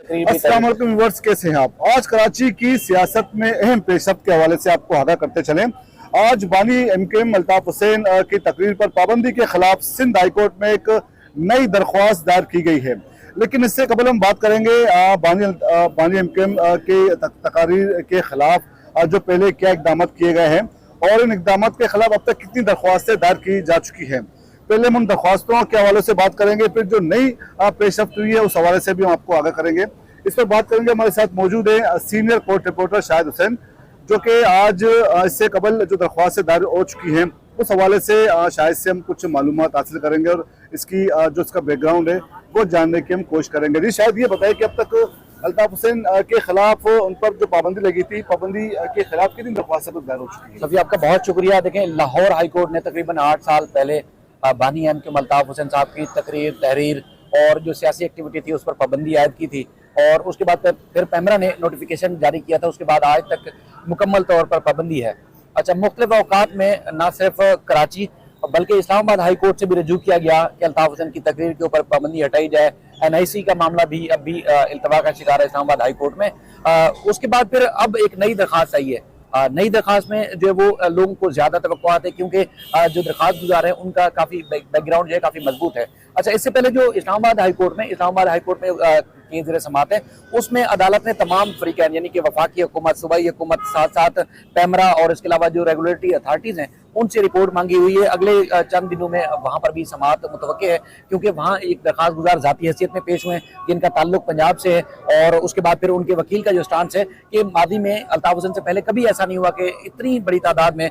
अस्सलाम वालेकुम व्यूअर्स, कैसे हैं आप। आज कराची की सियासत में अहम पेशरफ के हवाले से आपको आगाह करते चलें। आज बानी एमकेएम अल्ताफ हुसैन की तकरीर पर पाबंदी के खिलाफ सिंध हाईकोर्ट में एक नई दरख्वास्त दायर की गई है। लेकिन इससे कबल हम बात करेंगे बानी एमकेएम के तकारीर के खिलाफ जो पहले क्या इकदाम किए गए हैं और इन इकदाम के खिलाफ अब तक कितनी दरख्वास्तें दायर की जा चुकी हैं। पहले हम उन दरख्वास्तों के हवाले से बात करेंगे, फिर जो नई पेशरफ्त हुई है उस हवाले से भी हम आपको आगाह करेंगे। इस पर बात करेंगे। हमारे साथ मौजूद है senior court reporter Shahid Hussain, जो कि आज इससे कबल जो दरख्वास्तें दायर हो चुकी हैं उस हवाले से शायद से हम कुछ मालूमात हासिल करेंगे और इसकी जो इसका बैकग्राउंड है वो जानने की हम कोशिश करेंगे। जी शायद ये बताएं कि अब तक अल्ताफ हुसैन के खिलाफ उन पर जो पाबंदी लगी थी, पाबंदी के खिलाफ कितनी दरख्वास्तें दायर हो चुकी है। सफी, आपका बहुत शुक्रिया। देखें, लाहौर हाईकोर्ट ने तकरीबन 8 साल पहले बानी एमकेएम अल्ताफ हुसैन साहब की तकरीर, तहरीर और जो सियासी एक्टिविटी थी उस पर पाबंदी आयद की थी और उसके बाद फिर पैमरा ने नोटिफिकेशन जारी किया था। उसके बाद आज तक मुकम्मल तौर पर पाबंदी है। अच्छा, मुख्तलिफ औकात में न सिर्फ कराची बल्कि इस्लामाबाद हाई कोर्ट से भी रजू किया गया कि अल्ताफ हुसैन की तकरीर के ऊपर पाबंदी हटाई जाए। NIC का मामला भी अब भी इल्तवा का शिकार है इस्लामाबाद हाई कोर्ट में। उसके बाद फिर अब एक नई दरख्वास्त आई है। नई दरख्वास्त में जो है वो लोगों को ज्यादा तवक्कुआत है क्योंकि जो दरख्वास्त गुजार है उनका काफी बैकग्राउंड जो है काफी मजबूत है। अच्छा, इससे पहले जो इस्लामाबाद हाई कोर्ट में केस ज़ेर समात है, उसमें अदालत ने तमाम फरीकैन यानी कि वफाकी हुकूमत, सूबाई हुकूमत, साथ साथ पैमरा और इसके अलावा जो रेगुलेटरी अथॉरिटीज़ हैं उनसे रिपोर्ट मांगी हुई है। अगले चंद दिनों में वहाँ पर भी समाअत मुतवक्के है क्योंकि वहाँ एक दरख्वास्त गुजार ज़ाती हैसियत में पेश हुए हैं जिनका ताल्लुक पंजाब से है और उसके बाद फिर उनके वकील का जो स्टांस है कि मादी में अल्ताफ हुसैन से पहले कभी ऐसा नहीं हुआ कि इतनी बड़ी तादाद में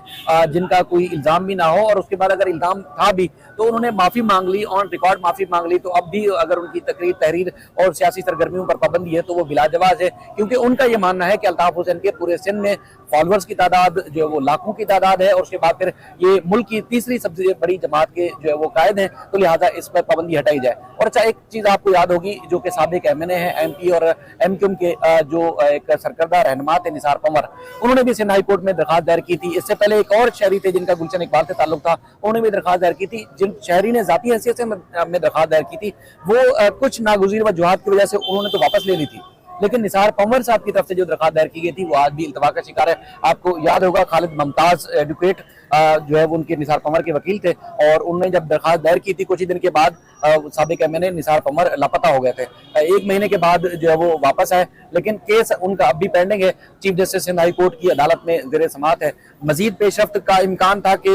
जिनका कोई इल्ज़ाम भी ना हो और उसके बाद अगर इल्ज़ाम था भी तो उन्होंने माफ़ी मांग ली, ऑन रिकॉर्ड माफ़ी मांग ली। तो अब भी अगर उनकी तकरीर, तहरीर और सियासी सरगर्मियों पर पाबंदी है तो वो बिलाजवाज है क्योंकि उनका ये मानना है कि अल्ताफ हुसैन के पूरे सिंध में फॉलोअर्स की तादाद जो है वो लाखों की तादाद है और उसके बाद फिर ये मुल्क की तीसरी सबसे बड़ी जमात के जो है वो कायद हैं, तो लिहाजा इस पर पाबंदी हटाई जाए। और अच्छा, एक चीज़ आपको याद होगी जो कि साबिक MNA है MP और MQM के जो एक सरकर्दा रहनुमा थे निसार पंवर, उन्होंने भी सिंध हाई कोर्ट में दरख्वास्त दायर की थी। इससे पहले एक और शहरी थे जिनका गुलशन इकबाल से ताल्लुक था, उन्होंने भी दरख्वास्त दायर की थी। जिन शहरी ने जाती हैसियत से में दरख्वास्त दायर की थी वो कुछ नागुज़ीर वजूहात की वजह से उन्होंने तो वापस ले ली थी, लेकिन निसार पंवर साहब की तरफ से जो दरख्वास्त दायर की गई थी वो आज भी इल्तवा का शिकार है। आपको याद होगा खालिद मुमताज एडवोकेट जो है वो उनके निसार पंवर के वकील थे और उन्होंने जब दरख्वास्त दायर की थी कुछ ही दिन के बाद साबिक MNA निसार पंवर लापता हो गए थे। 1 महीने के बाद जो है वो वापस आए, लेकिन केस उनका अब भी पेंडिंग है। Chief justice Sindh high court की अदालत में ज़ेर समाअत है। मजीद पेशरफ्त का इम्कान था कि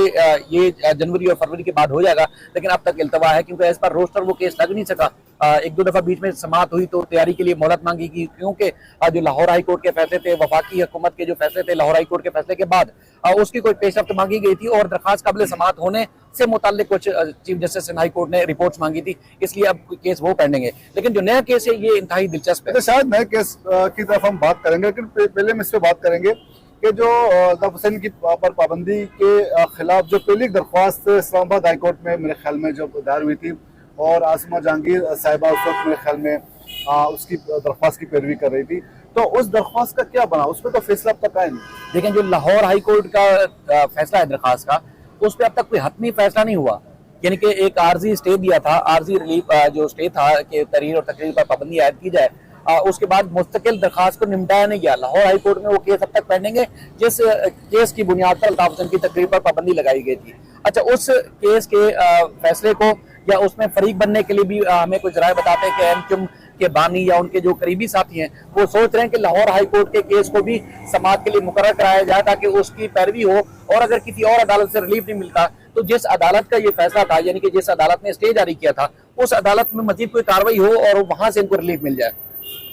ये जनवरी और फरवरी के बाद हो जाएगा, लेकिन अब तक इल्तवा है क्योंकि इस पर रोस्टर वो केस लग नहीं सका। 1-2 दफा बीच में समाअत हुई तो तैयारी के लिए मोहलत मांगी गई क्योंकि जो लाहौर हाई कोर्ट के फैसले थे, वफाकी हुकूमत के जो फैसले थे लाहौर हाई कोर्ट के फैसले के बाद उसकी कोई पेशरफ्त मांगी गई थी और दरख्वास्त काबिल समाअत होने से मुताल्लिक कुछ chief justice Sindh high court ने रिपोर्ट्स मांगी थी, इसलिए अब केस वो पेंडिंग है। लेकिन जो नया केस है ये इंतहाई दिलचस्प है। तो शायद नए केस की तरफ हम बात करेंगे, लेकिन पहले हम इस पर बात करेंगे कि जो अल्ताफ हुसैन की पर पाबंदी के खिलाफ जो पहली दरख्वास्त इस्लामाबाद हाई कोर्ट में मेरे ख्याल में जो दायर हुई थी और आसमा जहांगीर साहिबा उस वक्त मेरे ख्याल में उसकी दरख्वास्त की पैरवी कर रही थी, तो उस दरख्वास्त का क्या बना, उस पर तो फैसला अब तक आया नहीं। देखें, जो लाहौर हाई कोर्ट का फैसला है दरख्वास्त का, उस पर अब तक कोई हतमी फैसला नहीं हुआ। यानी कि एक आर्जी स्टे दिया था, आर्जी रिलीफ जो स्टे था कि तहरीर और तकरीर पर पाबंदी आयद की जाए, उसके बाद मुस्तकिल दरख्वास्त को निपटाया नहीं गया। लाहौर हाई कोर्ट में वो केस अब तक पेंडिंग है जिस केस की बुनियाद पर अल्ताफ हुसैन की तकरीर पर पाबंदी लगाई गई थी। अच्छा, उस केस के फैसले को या उसमें फरीक बनने के लिए भी हमें कुछ राय बताते हैं कि MQM के बानी या उनके जो करीबी साथी हैं वो सोच रहे हैं कि लाहौर हाई कोर्ट के केस को भी समाअत के लिए मुकर्रर कराया जाए ताकि उसकी पैरवी हो और अगर किसी और अदालत से रिलीफ नहीं मिलता तो जिस अदालत का ये फैसला था यानी कि जिस अदालत ने स्टे जारी किया था उस अदालत में मजीद कोई कार्रवाई हो और वहां से इनको रिलीफ मिल जाए।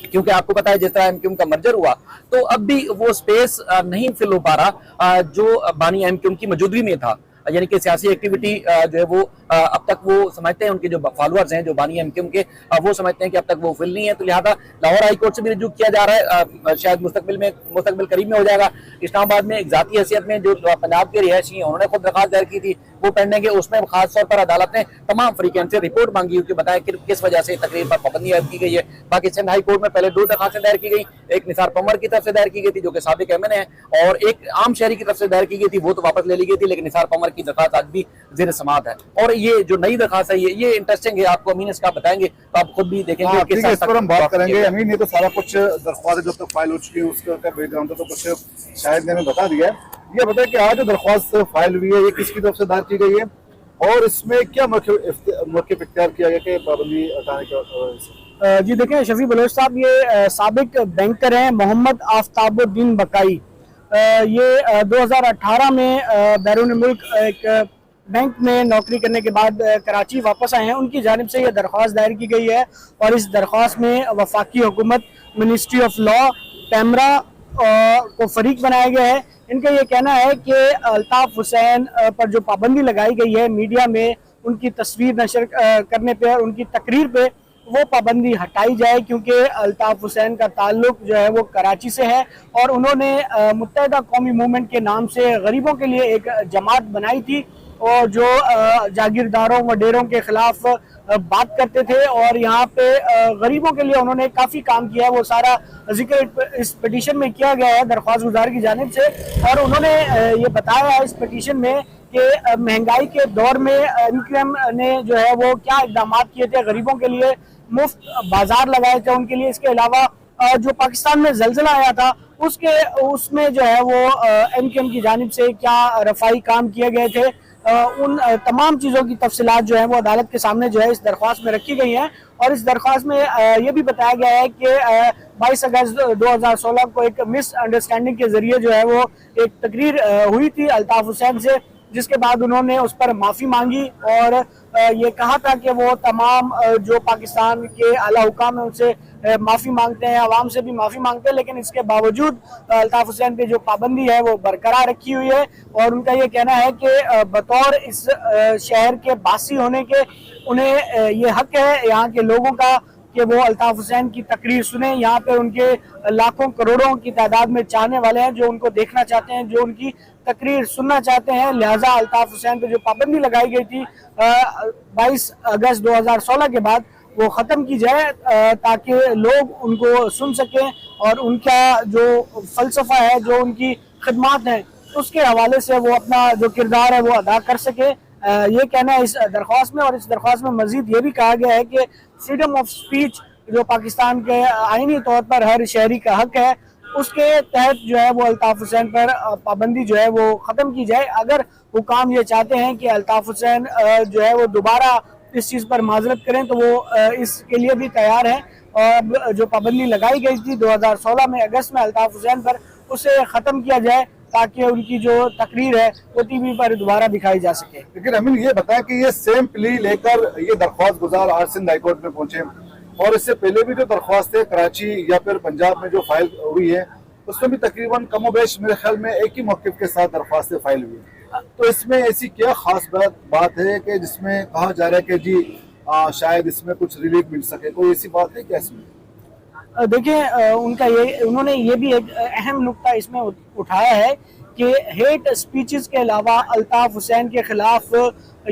क्योंकि आपको पता है जिस तरह MQM का मर्जर हुआ तो अब भी वो स्पेस नहीं फिल हो पा रहा जो बानी MQM की मौजूदगी में था। यानी कि सियासी एक्टिविटी जो है वो अब तक वो समझते हैं, उनके जो फॉलोअर्स हैं जो बानी MQM के वो समझते हैं कि अब तक वो फिल नहीं है, तो लिहाजा लाहौर हाई कोर्ट से भी रिजू किया जा रहा है। शायद मुस्तकबिल करीब में हो जाएगा। इस्लामाबाद में एक जाती हैसियत में जो पंजाब के रिहायशी हैं उन्होंने खुद दरख्वास्त दायर की थी, वो पेंडिंग है। उसमें खास तौर पर अदालत ने तमाम फरीकैन से रिपोर्ट मांगी कि बताया कि किस वजह से तकरीर पर पाबंदी आयद की गई है। बाकी सिंध हाई कोर्ट में पहले 2 दरख्वास्तें दायर की गई, एक निसार पंवर की तरफ से दायर की गई थी जो कि साबिक MNA है और एक आम शहरी की तरफ से दायर की गई थी, वो तो वापस ले ली गई थी, लेकिन निसार पंवर की दरख्वास्त आज भी ज़ेर समाअत है। और ये जो नई दरखास्त है ये इंटरेस्टिंग है, आपको अमीन इसका बताएंगे तो आप खुद भी देखेंगे। हाँ, ठीक है, इस पर हम बात करेंगे। है। अमीन, ये तो सारा कुछ दरख्वास्त जो तक फाइल हो चुकी है उसका बैकग्राउंड तो कुछ शायद मैंने बता दिया है। ये बताए कि आज जो दरख्वास्त फाइल हुई है ये किसकी तरफ से दायर की गई है और इसमें क्या मौक़िफ़ इख्तियार किया गया कि पाबंदी हटाने का? जी देखें शफी बलोच साहब, ये साबिक बैंकर हैं मोहम्मद आफ्ताबुद्दीन बकाई। ये 2018 में बैरून मुल्क एक बैंक में नौकरी करने के बाद कराची वापस आए हैं। उनकी जानिब से ये दरख्वास्त दायर की गई है और इस दरख्वास्त में वफाकी हुकूमत, मिनिस्ट्री ऑफ लॉ, पैमरा को फरीक बनाया गया है। इनका ये कहना है कि अल्ताफ हुसैन पर जो पाबंदी लगाई गई है मीडिया में उनकी तस्वीर नशर करने पे और उनकी तकरीर पे, वो पाबंदी हटाई जाए, क्योंकि अल्ताफ हुसैन का ताल्लुक जो है वो कराची से है और उन्होंने मुत्तहिदा कौमी मूवमेंट के नाम से गरीबों के लिए एक जमात बनाई थी और जो जागीरदारों वडेरों के खिलाफ बात करते थे और यहाँ पे गरीबों के लिए उन्होंने काफ़ी काम किया है। वो सारा जिक्र इस पिटीशन में किया गया है दरख्वास्त गुजार की जानिब से और उन्होंने ये बताया है इस पिटीशन में कि महंगाई के दौर में एमक्यूएम ने जो है वो क्या इकदाम किए थे, गरीबों के लिए मुफ्त बाजार लगाए थे उनके लिए। इसके अलावा जो पाकिस्तान में जलजिला आया था उसमें जो है वो एमक्यूएम की जानिब से क्या रफाई काम किए गए थे, उन तमाम चीज़ों की तफसीलात जो है वो अदालत के सामने जो है इस दरख्वास्त में रखी गई हैं। और इस दरख्वास्त में ये भी बताया गया है कि 22 अगस्त 2016 को एक मिसअंडरस्टैंडिंग के जरिए जो है वो एक तकरीर हुई थी अल्ताफ हुसैन से, जिसके बाद उन्होंने उस पर माफ़ी मांगी और ये कहा था कि वो तमाम जो पाकिस्तान के आला हुकाम है उनसे माफ़ी मांगते हैं, आवाम से भी माफ़ी मांगते हैं, लेकिन इसके बावजूद अल्ताफ हुसैन पे जो पाबंदी है वो बरकरार रखी हुई है। और उनका ये कहना है कि बतौर इस शहर के बासी होने के उन्हें ये हक है यहाँ के लोगों का कि वो अल्ताफ हुसैन की तकरीर सुने। यहाँ पे उनके लाखों करोड़ों की तादाद में चाहने वाले हैं जो उनको देखना चाहते हैं, जो उनकी तकरीर सुनना चाहते हैं। लिहाजा अल्ताफ हुसैन पे जो पाबंदी लगाई गई थी 22 अगस्त 2016 के बाद वो ख़त्म की जाए ताकि लोग उनको सुन सकें और उनका जो फ़लसफ़ा है, जो उनकी खिदमात हैं, उसके हवाले से वो अपना जो किरदार है वो अदा कर सके। ये कहना है इस दरख्वास्त में। और इस दरख्वास्त में मज़ीद ये भी कहा गया है कि फ्रीडम ऑफ स्पीच जो पाकिस्तान के आईनी तौर पर हर शहरी का हक है, उसके तहत जो है वो अल्ताफ हुसैन पर पाबंदी जो है वो ख़त्म की जाए। अगर हुकाम ये चाहते हैं कि अल्ताफ हुसैन जो है वो दोबारा इस चीज़ पर माजरत करें तो वो इसके लिए भी तैयार हैं। और जो पाबंदी लगाई गई थी 2016 में अगस्त में अल्ताफ हुसैन पर, उसे ख़त्म किया जाए ताकि उनकी जो तकरीर है वो टीवी पर दोबारा दिखाई जा सके। लेकिन अमीन ये बताएं कि ये सेम प्ली लेकर ये दरख्वास्त गुजार आज सिंध हाईकोर्ट में पहुंचे और इससे पहले भी जो दरख्वास्त है कराची या फिर पंजाब में जो फाइल हुई है उसमें भी तकरीबन कमोबेश मेरे ख्याल में एक ही मौक़िफ़ के साथ दरख्वास्तें फाइल हुई है। तो इसमें ऐसी क्या खास बात है कि जिसमें कहा जा रहा है कि जी शायद इसमें कुछ रिलीफ मिल सके, कोई ऐसी बात है क्या इसमें? देखिए उन्होंने ये भी एक अहम नुक्ता इसमें उठाया है कि हेट स्पीचेस के अलावा अल्ताफ हुसैन के खिलाफ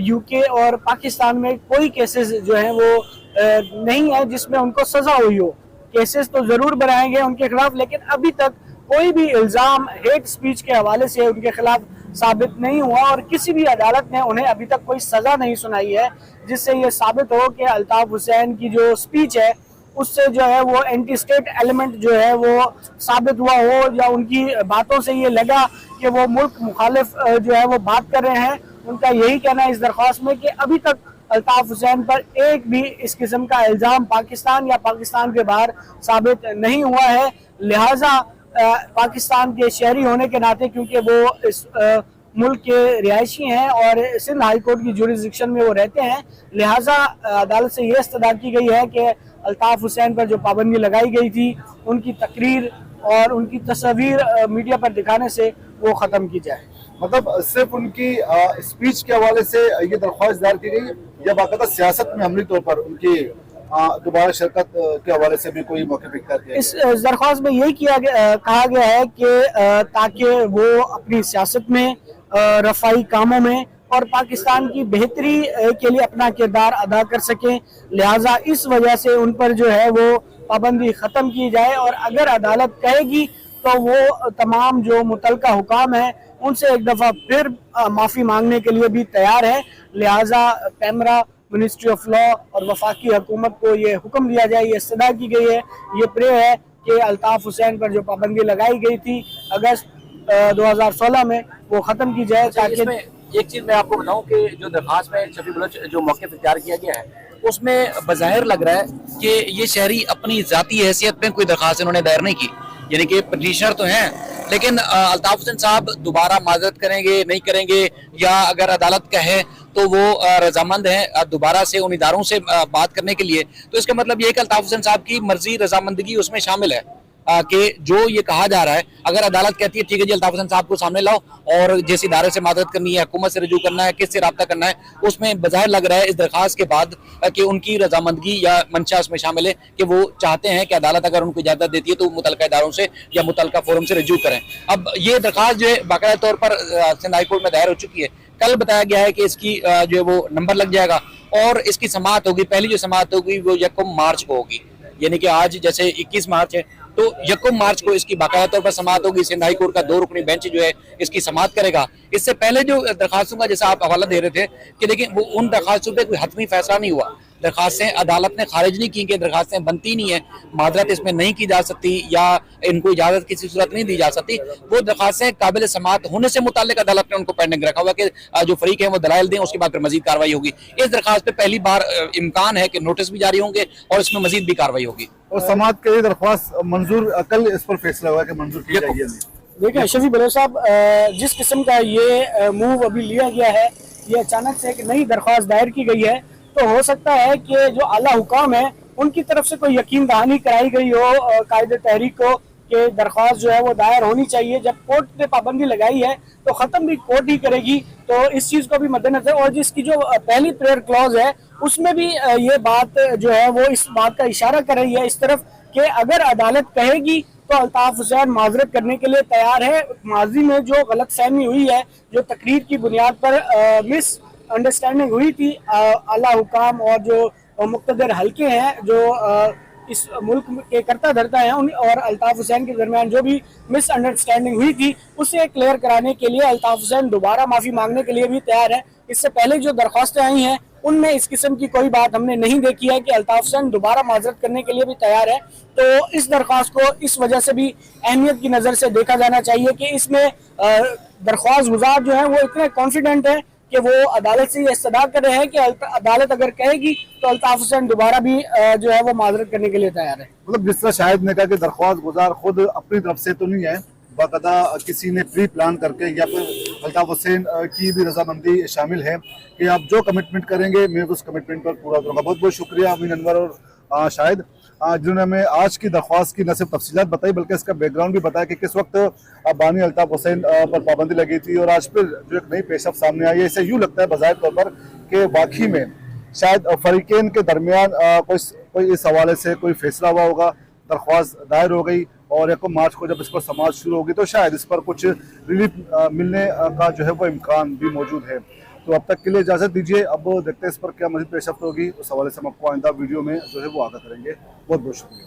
यूके और पाकिस्तान में कोई केसेस जो हैं वो नहीं है जिसमें उनको सज़ा हुई हो। केसेस तो ज़रूर बनाए गए उनके खिलाफ, लेकिन अभी तक कोई भी इल्ज़ाम हेट स्पीच के हवाले से उनके खिलाफ साबित नहीं हुआ और किसी भी अदालत ने उन्हें अभी तक कोई सज़ा नहीं सुनाई है जिससे ये साबित हो कि अल्ताफ हुसैन की जो स्पीच है उससे जो है वो एंटी स्टेट एलिमेंट जो है वो साबित हुआ हो या उनकी बातों से ये लगा कि वो मुल्क मुखालिफ जो है वो बात कर रहे हैं। उनका यही कहना है इस दरख्वास्त में कि अभी तक अल्ताफ हुसैन पर एक भी इस किस्म का इल्ज़ाम पाकिस्तान या पाकिस्तान के बाहर साबित नहीं हुआ है। लिहाजा पाकिस्तान के शहरी होने के नाते, क्योंकि वो इस मुल्क के रिहायशी हैं और सिंध हाई कोर्ट की जुरिसडिक्शन में वो रहते हैं, लिहाजा अदालत से ये इस्तदा की गई है कि अल्ताफ हुसैन पर जो पाबंदी लगाई गई थी उनकी तकरीर और उनकी तस्वीर मीडिया पर दिखाने से वो ख़त्म की जाए। मतलब सिर्फ उनकी स्पीच के हवाले से ये दरख्वास्त दायर की गई या बाकायदा सियासत में अमली तौर पर उनकी दोबारा शिरकत के हवाले से भी कोई मौक़िफ़ इख्तियार किया? इस दरख्वास्त में यही कहा गया है कि ताकि वो अपनी सियासत में, रफ़ाई कामों में और पाकिस्तान की बेहतरी के लिए अपना किरदार अदा कर सकें, लिहाजा इस वजह से उन पर जो है वो पाबंदी ख़त्म की जाए। और अगर अदालत कहेगी तो वो तमाम जो मुतलका हुकाम है उनसे एक दफ़ा फिर माफ़ी मांगने के लिए भी तैयार है। लिहाजा पैमरा, मिनिस्ट्री ऑफ लॉ और वफाकी हुकूमत को ये हुक्म दिया जाए, ये इस्तदा की गई है, ये प्रे है कि अल्ताफ़ हुसैन पर जो पाबंदी लगाई गई थी अगस्त 2016 में वो ख़त्म की जाए। ताकि एक चीज मैं आपको बताऊं कि जो दरखास्त में शफी बलोच जो मौके इख्तियार किया गया है उसमें बज़ाहिर लग रहा है कि ये शहरी अपनी जाती हैसियत में कोई दरखास्त इन्होंने दायर नहीं की, यानी कि पटिशनर तो हैं लेकिन अल्ताफ़ हुसैन साहब दोबारा माजरत करेंगे नहीं करेंगे, या अगर अदालत कहे तो वो रजामंद हैं दोबारा से उन इदारों से बात करने के लिए, तो इसका मतलब ये है कि अल्ताफ़ हुसैन साहब की मर्जी रजामंदगी उसमें शामिल है कि जो ये कहा जा रहा है अगर अदालत कहती है ठीक है जी अल्ताफ़ हुसैन साहब को सामने लाओ और जिस इदारे से मादरत करनी है, हुकूमत से रजू करना है, किससे रब्ता करना है, उसमें बज़ाहिर लग रहा है इस दरखास्त के बाद कि उनकी रजामंदगी या मंशा उसमें शामिल है कि वो चाहते हैं कि अदालत अगर उनको इजाज़त देती है तो मुतलका इदारों से या मुतलका फोरम से रजू करें। अब ये दरखास्त जो है बाकायदा तौर पर सिंध हाई कोर्ट में दायर हो चुकी है। कल बताया गया है कि इसकी जो है वो नंबर लग जाएगा और इसकी समाअत होगी, पहली जो समाअत होगी वो 1 मार्च को होगी, यानी कि आज जैसे 21 मार्च है तो 1 मार्च को इसकी बाकायदा तौर पर समाअत होगी। सिंध हाई कोर्ट का 2 रुकनी बेंच जो है इसकी समाअत करेगा। इससे पहले जो दरखास्तों का जैसा आप हवाला दे रहे थे कि लेकिन वो उन दरखास्तों पे कोई हतमी फैसला नहीं हुआ, दरखास्तें अदालत ने खारिज नहीं की कि दरखास्तें बनती नहीं है, माजरत इसमें नहीं की जा सकती या इनको इजाज़त किसी सूरत नहीं दी जा सकती, वो दरखास्तें काबिल समाअत होने से मुतालिक अदालत ने उनको पेंडिंग रखा हुआ कि जो फरीक है वो दलाइल दें, उसके बाद फिर मजीद कार्रवाई होगी। इस दरखास्त पे पहली बार इम्कान है कि नोटिस भी जारी होंगे और इसमें मजीद भी कार्रवाई होगी। और समाअत के लिए दरख्वास्त मंजूर, कल इस पर फैसला हुआ कि मंजूर की जाएगी। देखिए शफी बलोच साहब, जिस किस्म का ये मूव अभी लिया गया है, ये अचानक से एक नई दरख्वास्त दायर की गई है, तो हो सकता है कि जो आला हुकाम है उनकी तरफ से कोई यकीन दहानी कराई गई हो कायदे तहरीक को कि दरख्वास्त जो है वो दायर होनी चाहिए। जब कोर्ट ने पाबंदी लगाई है तो ख़त्म भी कोर्ट ही करेगी, तो इस चीज़ को भी मद्देनजर, और जिसकी जो पहली प्रेयर क्लॉज है उसमें भी ये बात जो है वो इस बात का इशारा कर रही है इस तरफ कि अगर अदालत कहेगी तो अल्ताफ़ हुसैन माजरत करने के लिए तैयार है। माजी में जो गलत फहमी हुई है, जो तकरीर की बुनियाद पर मिस अंडरस्टैंडिंग हुई थी आला हुकाम और जो मुक़्तदर हल्के हैं जो इस मुल्क के करता धरता हैं उन और अल्ताफ़ हुसैन के दरमियान जो भी मिसअंडरस्टैंडिंग हुई थी उसे क्लियर कराने के लिए अल्ताफ़ हुसैन दोबारा माफ़ी मांगने के लिए भी तैयार है। इससे पहले जो दरख्वास्तें आई हैं उनमें इस किस्म की कोई बात हमने नहीं देखी है कि अल्ताफ़ हुसैन दोबारा माजरत करने के लिए भी तैयार है। तो इस दरख्वास्त को इस वजह से भी अहमियत की नज़र से देखा जाना चाहिए कि इसमें दरख्वास्त गुजार जो है वो इतने कॉन्फिडेंट है कि वो अदालत से ये इस्तदा कर रहे हैं कि अदालत अगर कहेगी तो अल्ताफ़ हुसैन दोबारा भी जो है वो माजरत करने के लिए तैयार है। मतलब जिस तरह शाहिद ने कहा कि दरख्वास्त गुजार खुद अपनी तरफ से तो नहीं है, बाकायदा किसी ने प्री प्लान करके या फिर अल्ताफ़ हुसैन की भी रजामंदी शामिल है कि आप जो कमिटमेंट करेंगे मैं उस कमिटमेंट पर पूरा करूँगा। बहुत बहुत शुक्रिया अमीन अनवर और शाहिद जिन्होंने हमें आज की दरख्वास्त की न सिर्फ तफसीलात बताई बल्कि इसका बैकग्राउंड भी बताया कि किस वक्त बानी अल्ताफ़ हुसैन पर पाबंदी लगी थी और आज फिर जो एक नई पेशरफ सामने आई है। इससे यूँ लगता है बज़ाहिर तौर पर कि वाकई में शायद फरीकैन के दरमियान कोई इस हवाले से कोई फैसला हुआ होगा, दरख्वास्त दायर हो गई और 1 मार्च को जब इस पर समाअत शुरू होगी तो शायद इस पर कुछ रिलीफ मिलने का जो है वो इम्कान भी मौजूद है। तो अब तक के लिए इजाज़त दीजिए, अब देखते हैं इस पर क्या मज़ीद पेशरफ्त होगी, उस हवाले से हम आपको आइंदा वीडियो में जो है वो आगाह करेंगे। बहुत बहुत शुक्रिया।